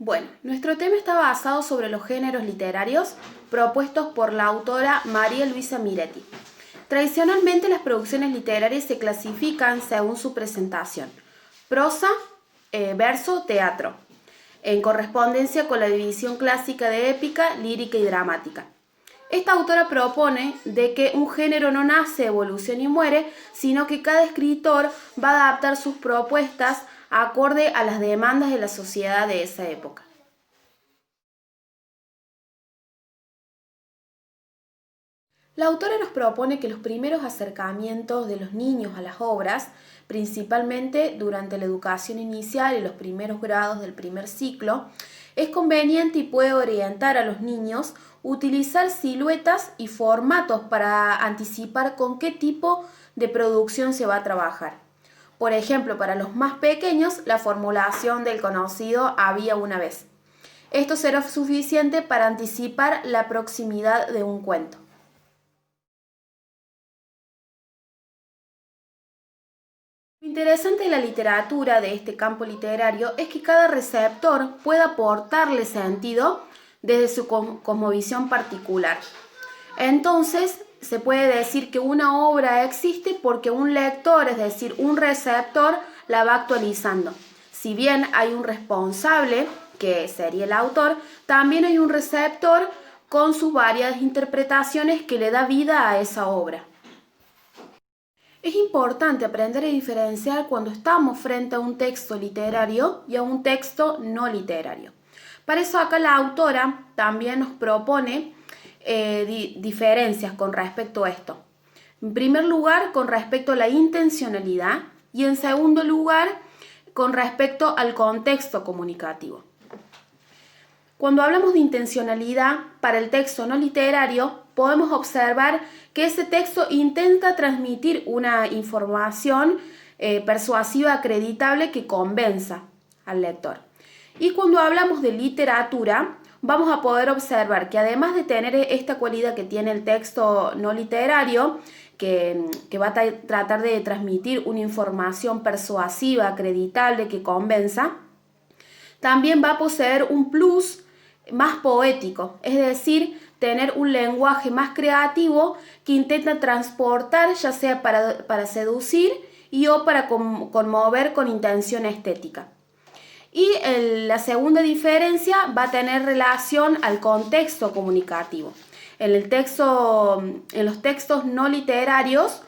Bueno, nuestro tema está basado sobre los géneros literarios propuestos por la autora María Luisa Miretti. Tradicionalmente las producciones literarias se clasifican según su presentación: prosa, verso, teatro, en correspondencia con la división clásica de épica, lírica y dramática. Esta autora propone de que un género no nace, evoluciona y muere, sino que cada escritor va a adaptar sus propuestas acorde a las demandas de la sociedad de esa época. La autora nos propone que los primeros acercamientos de los niños a las obras, principalmente durante la educación inicial y los primeros grados del primer ciclo, es conveniente y puede orientar a los niños utilizar siluetas y formatos para anticipar con qué tipo de producción se va a trabajar. Por ejemplo, para los más pequeños, la formulación del conocido "había una vez". Esto será suficiente para anticipar la proximidad de un cuento. Lo interesante de la literatura, de este campo literario, es que cada receptor puede aportarle sentido desde su cosmovisión particular. Entonces, se puede decir que una obra existe porque un lector, es decir, un receptor, la va actualizando. Si bien hay un responsable, que sería el autor, también hay un receptor con sus varias interpretaciones que le da vida a esa obra. Es importante aprender a diferenciar cuando estamos frente a un texto literario y a un texto no literario. Para eso acá la autora también nos propone diferencias con respecto a esto. En primer lugar, con respecto a la intencionalidad, y en segundo lugar, con respecto al contexto comunicativo. Cuando hablamos de intencionalidad para el texto no literario, podemos observar que ese texto intenta transmitir una información persuasiva, acreditable, que convenza al lector. Y cuando hablamos de literatura, vamos a poder observar que además de tener esta cualidad que tiene el texto no literario, que va a tratar de transmitir una información persuasiva, acreditable, que convenza, también va a poseer un plus más poético, es decir, tener un lenguaje más creativo que intenta transportar, ya sea para seducir o para conmover con intención estética. Y la segunda diferencia va a tener relación al contexto comunicativo. En los textos no literarios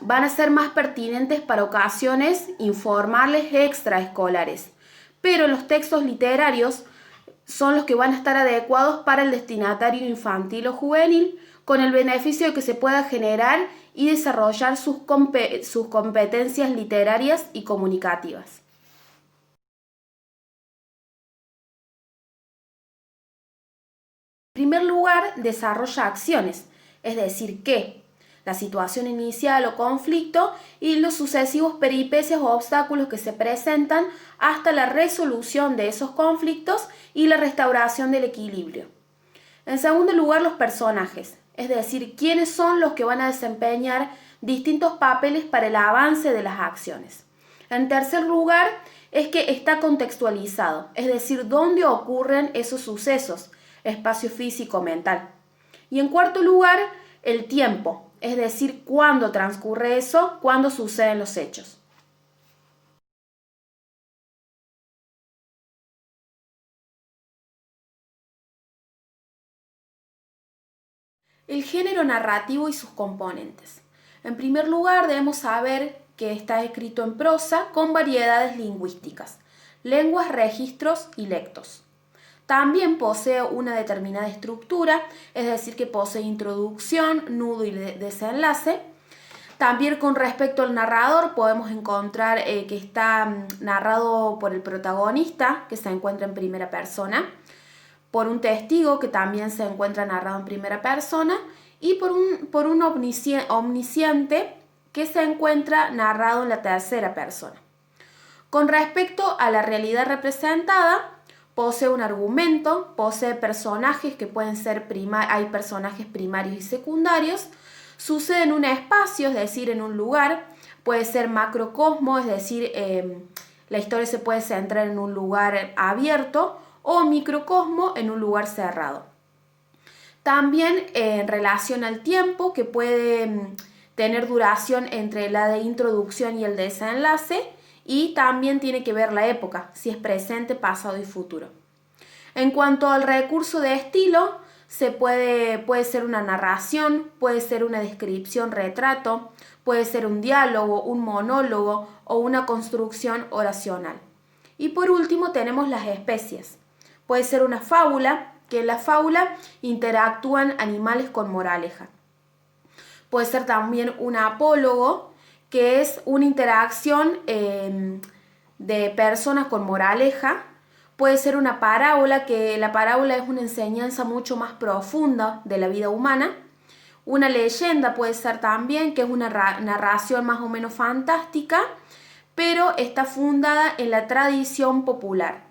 van a ser más pertinentes para ocasiones informales extraescolares, pero los textos literarios son los que van a estar adecuados para el destinatario infantil o juvenil, con el beneficio de que se pueda generar y desarrollar sus competencias literarias y comunicativas. En primer lugar, desarrolla acciones, es decir, que la situación inicial o conflicto y los sucesivos peripecias o obstáculos que se presentan hasta la resolución de esos conflictos y la restauración del equilibrio. En segundo lugar, los personajes, es decir, quiénes son los que van a desempeñar distintos papeles para el avance de las acciones. En tercer lugar, es que está contextualizado, es decir, dónde ocurren esos sucesos, espacio físico-mental. Y en cuarto lugar, el tiempo, es decir, cuándo transcurre eso, cuándo suceden los hechos. El género narrativo y sus componentes. En primer lugar, debemos saber que está escrito en prosa con variedades lingüísticas, lenguas, registros y lectos. También posee una determinada estructura, es decir, que posee introducción, nudo y desenlace. También con respecto al narrador podemos encontrar que está narrado por el protagonista, que se encuentra en primera persona, por un testigo, que también se encuentra narrado en primera persona, y por un omnisciente, que se encuentra narrado en la tercera persona. Con respecto a la realidad representada, posee un argumento, posee personajes que pueden ser hay personajes primarios y secundarios, sucede en un espacio, es decir, en un lugar, puede ser macrocosmo, es decir, La historia se puede centrar en un lugar abierto o microcosmo en un lugar cerrado. También en relación al tiempo, que puede tener duración entre la de introducción y el desenlace, y también tiene que ver la época, si es presente, pasado y futuro. En cuanto al recurso de estilo, puede ser una narración, puede ser una descripción, retrato, puede ser un diálogo, un monólogo o una construcción oracional. Y por último tenemos las especies. Puede ser una fábula, que en la fábula interactúan animales con moraleja. Puede ser también un apólogo, que es una interacción de personas con moraleja. Puede ser una parábola, que la parábola es una enseñanza mucho más profunda de la vida humana. Una leyenda puede ser también, que es una narración más o menos fantástica, pero está fundada en la tradición popular.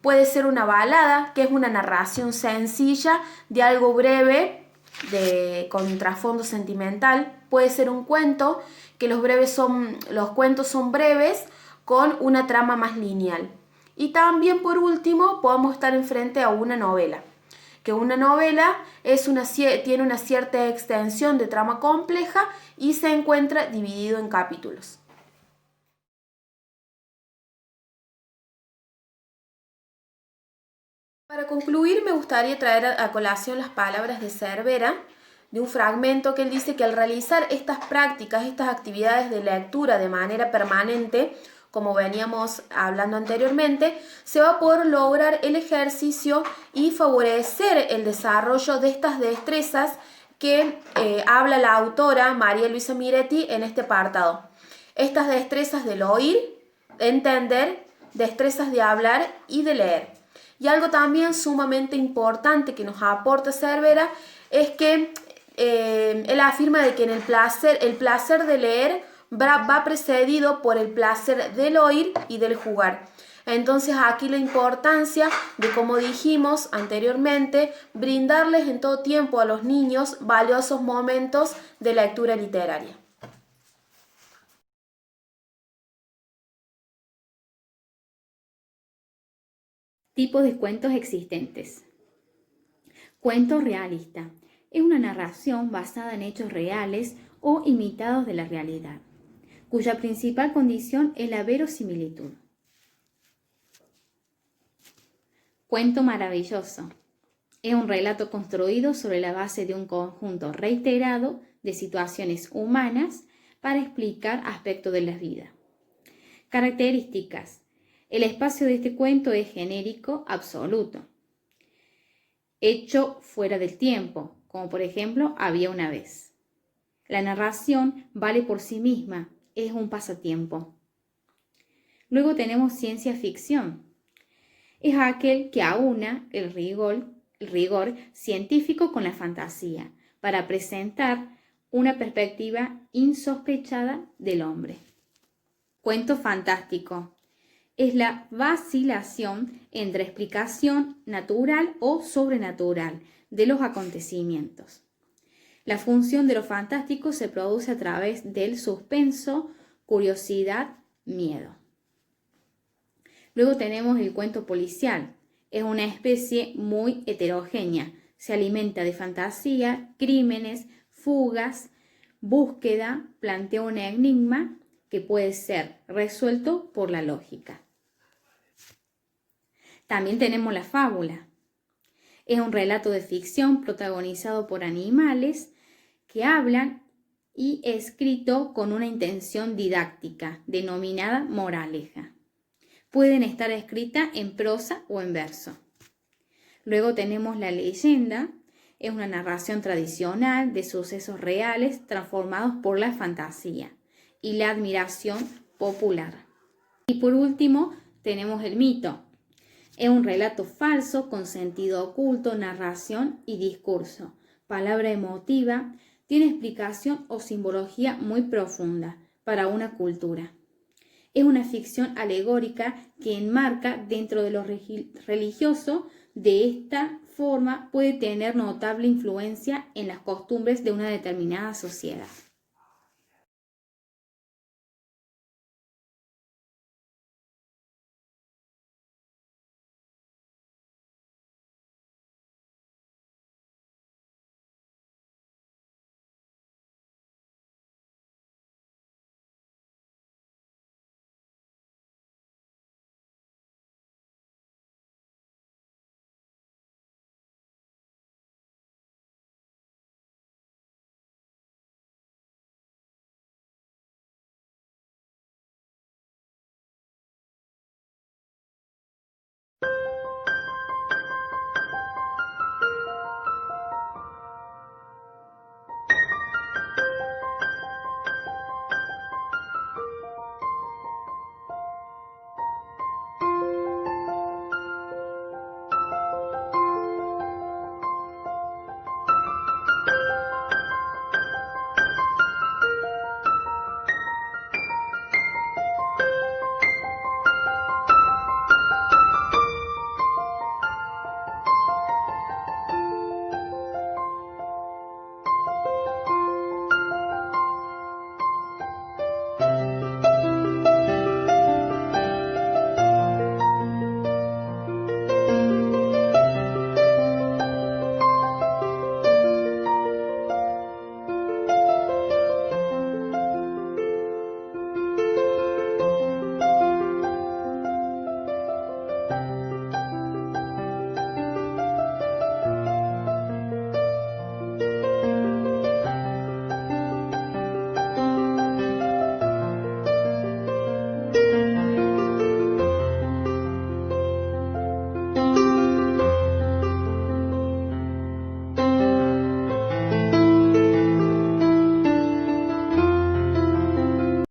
Puede ser una balada, que es una narración sencilla de algo breve, con trasfondo sentimental. Puede ser un cuento, que los cuentos son breves con una trama más lineal. Y también, por último, podemos estar enfrente a una novela, que una novela tiene una cierta extensión de trama compleja y se encuentra dividido en capítulos. Para concluir, me gustaría traer a colación las palabras de Cervera, de un fragmento que él dice que al realizar estas prácticas, estas actividades de lectura de manera permanente, como veníamos hablando anteriormente, se va a poder lograr el ejercicio y favorecer el desarrollo de estas destrezas que habla la autora María Luisa Miretti en este apartado. Estas destrezas del oír, de entender, destrezas de hablar y de leer. Y algo también sumamente importante que nos aporta Cervera es que él afirma de que el placer de leer va precedido por el placer del oír y del jugar. Entonces aquí la importancia de, como dijimos anteriormente, brindarles en todo tiempo a los niños valiosos momentos de lectura literaria. Tipos de cuentos existentes. Cuento realista. Es una narración basada en hechos reales o imitados de la realidad, cuya principal condición es la verosimilitud. Cuento maravilloso. Es un relato construido sobre la base de un conjunto reiterado de situaciones humanas para explicar aspectos de la vida. Características. El espacio de este cuento es genérico absoluto, hecho fuera del tiempo, como por ejemplo había una vez. La narración vale por sí misma, es un pasatiempo. Luego tenemos ciencia ficción. Es aquel que aúna el rigor científico con la fantasía para presentar una perspectiva insospechada del hombre. Cuento fantástico. Es la vacilación entre explicación natural o sobrenatural de los acontecimientos. La función de lo fantástico se produce a través del suspenso, curiosidad, miedo. Luego tenemos el cuento policial. Es una especie muy heterogénea. Se alimenta de fantasía, crímenes, fugas, búsqueda, plantea un enigma que puede ser resuelto por la lógica. También tenemos la fábula. Es un relato de ficción protagonizado por animales que hablan y escrito con una intención didáctica, denominada moraleja. Pueden estar escritas en prosa o en verso. Luego tenemos la leyenda. Es una narración tradicional de sucesos reales transformados por la fantasía y la admiración popular. Y por último tenemos el mito. Es un relato falso con sentido oculto, narración y discurso. Palabra emotiva, tiene explicación o simbología muy profunda para una cultura. Es una ficción alegórica que enmarca dentro de lo religioso. De esta forma puede tener notable influencia en las costumbres de una determinada sociedad.